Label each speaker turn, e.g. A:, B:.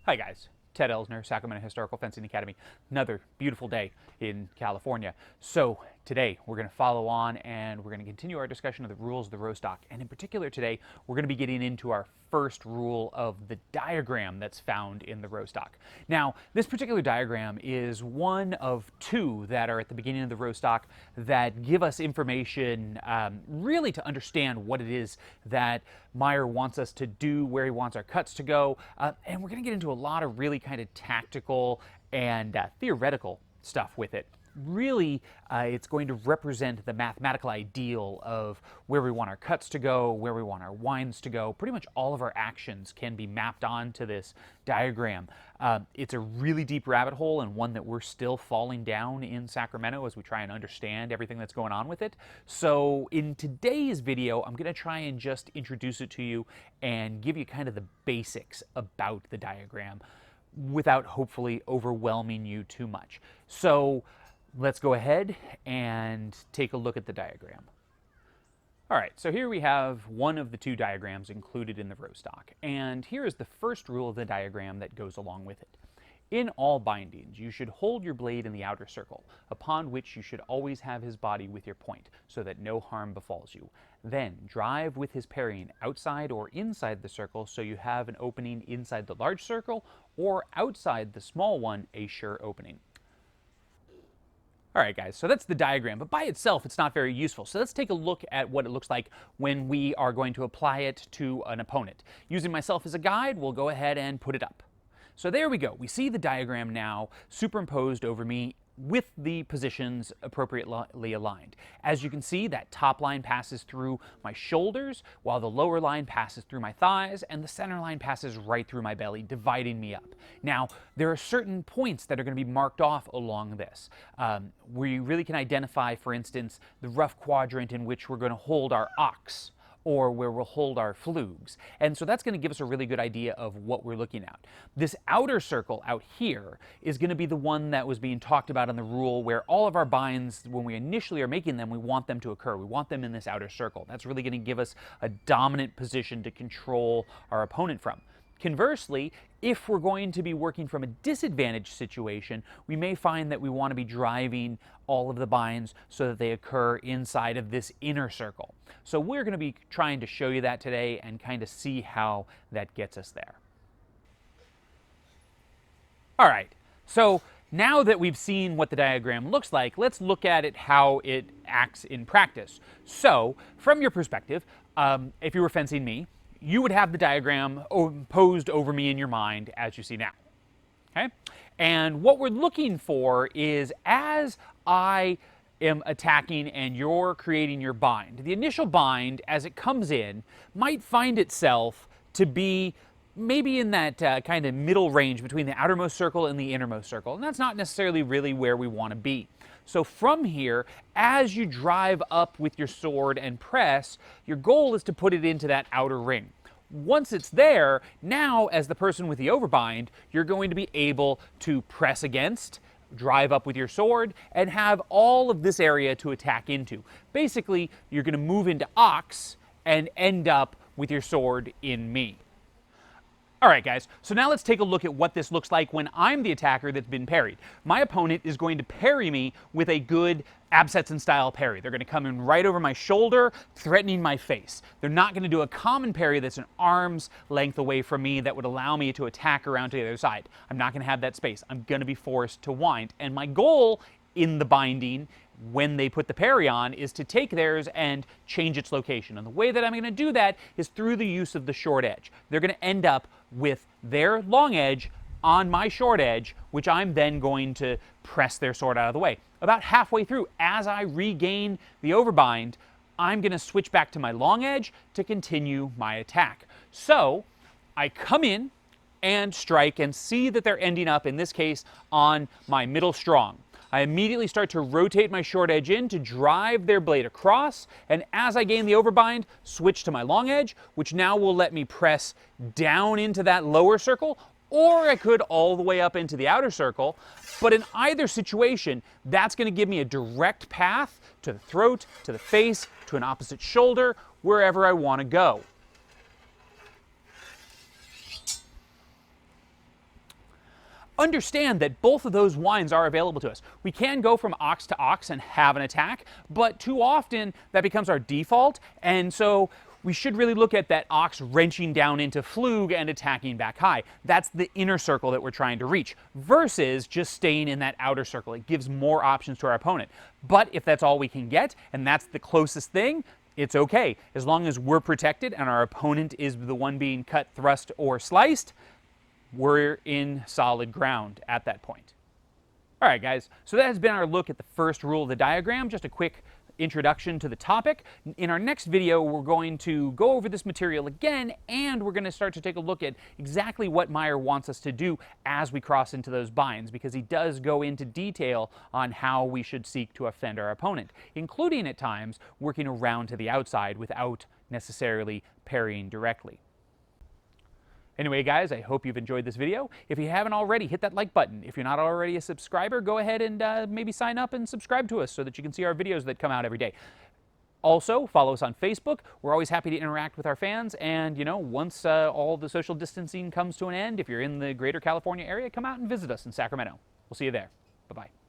A: Hi guys, Ted Elsner, Sacramento Historical Fencing Academy. Another beautiful day in California. So today we're going to follow on and we're going to continue our discussion of the rules of the Rostock. And in particular today, we're going to be getting into our first rule of the diagram that's found in the Rostock. Now, this particular diagram is one of two that are at the beginning of the Rostock that give us information really to understand what it is that Meyer wants us to do, where he wants our cuts to go, and we're going to get into a lot of really kind of tactical and theoretical stuff with it. Really, it's going to represent the mathematical ideal of where we want our cuts to go, where we want our winds to go. Pretty much all of our actions can be mapped onto this diagram. It's a really deep rabbit hole and one that we're still falling down in Sacramento as we try and understand everything that's going on with it. So in today's video, I'm going to try and just introduce it to you and give you kind of the basics about the diagram without hopefully overwhelming you too much. So let's go ahead and take a look at the diagram. All right, so here we have one of the two diagrams included in the Rostock, and here is the first rule of the diagram that goes along with it. In all bindings, you should hold your blade in the outer circle, upon which you should always have his body with your point, so that no harm befalls you. Then drive with his parrying outside or inside the circle, so you have an opening inside the large circle, or outside the small one, a sure opening. All right, guys, so that's the diagram, but by itself, it's not very useful. So let's take a look at what it looks like when we are going to apply it to an opponent. Using myself as a guide, we'll go ahead and put it up. So there we go. We see the diagram now superimposed over me with the positions appropriately aligned. As you can see, that top line passes through my shoulders, while the lower line passes through my thighs, and the center line passes right through my belly, dividing me up. Now, there are certain points that are going to be marked off along this. We really can identify, for instance, the rough quadrant in which we're going to hold our ox, or where we'll hold our flugs. And so that's going to give us a really good idea of what we're looking at. This outer circle out here is going to be the one that was being talked about in the rule where all of our binds, when we initially are making them, we want them to occur. We want them in this outer circle. That's really going to give us a dominant position to control our opponent from. Conversely, if we're going to be working from a disadvantaged situation, we may find that we want to be driving all of the binds so that they occur inside of this inner circle. So we're going to be trying to show you that today and kind of see how that gets us there. All right, so now that we've seen what the diagram looks like, let's look at it how it acts in practice. So from your perspective, if you were fencing me, you would have the diagram posed over me in your mind as you see now. Okay? And what we're looking for is, as I am attacking and you're creating your bind, the initial bind as it comes in might find itself to be maybe in that kind of middle range between the outermost circle and the innermost circle. And that's not necessarily really where we want to be. So from here, as you drive up with your sword and press, your goal is to put it into that outer ring. Once it's there, now as the person with the overbind, you're going to be able to press against, drive up with your sword, and have all of this area to attack into. Basically, you're going to move into ox and end up with your sword in me. All right, guys, so now let's take a look at what this looks like when I'm the attacker that's been parried. My opponent is going to parry me with a good Absetson style parry. They're going to come in right over my shoulder, threatening my face. They're not going to do a common parry that's an arm's length away from me that would allow me to attack around to the other side. I'm not going to have that space. I'm going to be forced to wind. And my goal in the binding, when they put the parry on, is to take theirs and change its location. And the way that I'm going to do that is through the use of the short edge. They're going to end up with their long edge on my short edge, which I'm then going to press their sword out of the way. About halfway through, as I regain the overbind, I'm going to switch back to my long edge to continue my attack. So I come in and strike and see that they're ending up, in this case, on my middle strong. I immediately start to rotate my short edge in to drive their blade across, and as I gain the overbind, switch to my long edge, which now will let me press down into that lower circle, or I could all the way up into the outer circle. But in either situation, that's going to give me a direct path to the throat, to the face, to an opposite shoulder, wherever I want to go. understand that both of those wines are available to us. We can go from ox to ox and have an attack, but too often that becomes our default, and so we should really look at that ox wrenching down into flug and attacking back high. That's the inner circle that we're trying to reach, versus just staying in that outer circle. It gives more options to our opponent. But if that's all we can get, and that's the closest thing, it's okay. As long as we're protected and our opponent is the one being cut, thrust, or sliced, we're in solid ground at that point. All right, guys, so that has been our look at the first rule of the diagram, just a quick introduction to the topic. In our next video, we're going to go over this material again, and we're going to start to take a look at exactly what Meyer wants us to do as we cross into those binds, because he does go into detail on how we should seek to offend our opponent, including at times working around to the outside without necessarily parrying directly. Anyway, guys, I hope you've enjoyed this video. If you haven't already, hit that like button. If you're not already a subscriber, go ahead and maybe sign up and subscribe to us so that you can see our videos that come out every day. Also, follow us on Facebook. We're always happy to interact with our fans. And, you know, once all the social distancing comes to an end, if you're in the greater California area, come out and visit us in Sacramento. We'll see you there. Bye-bye.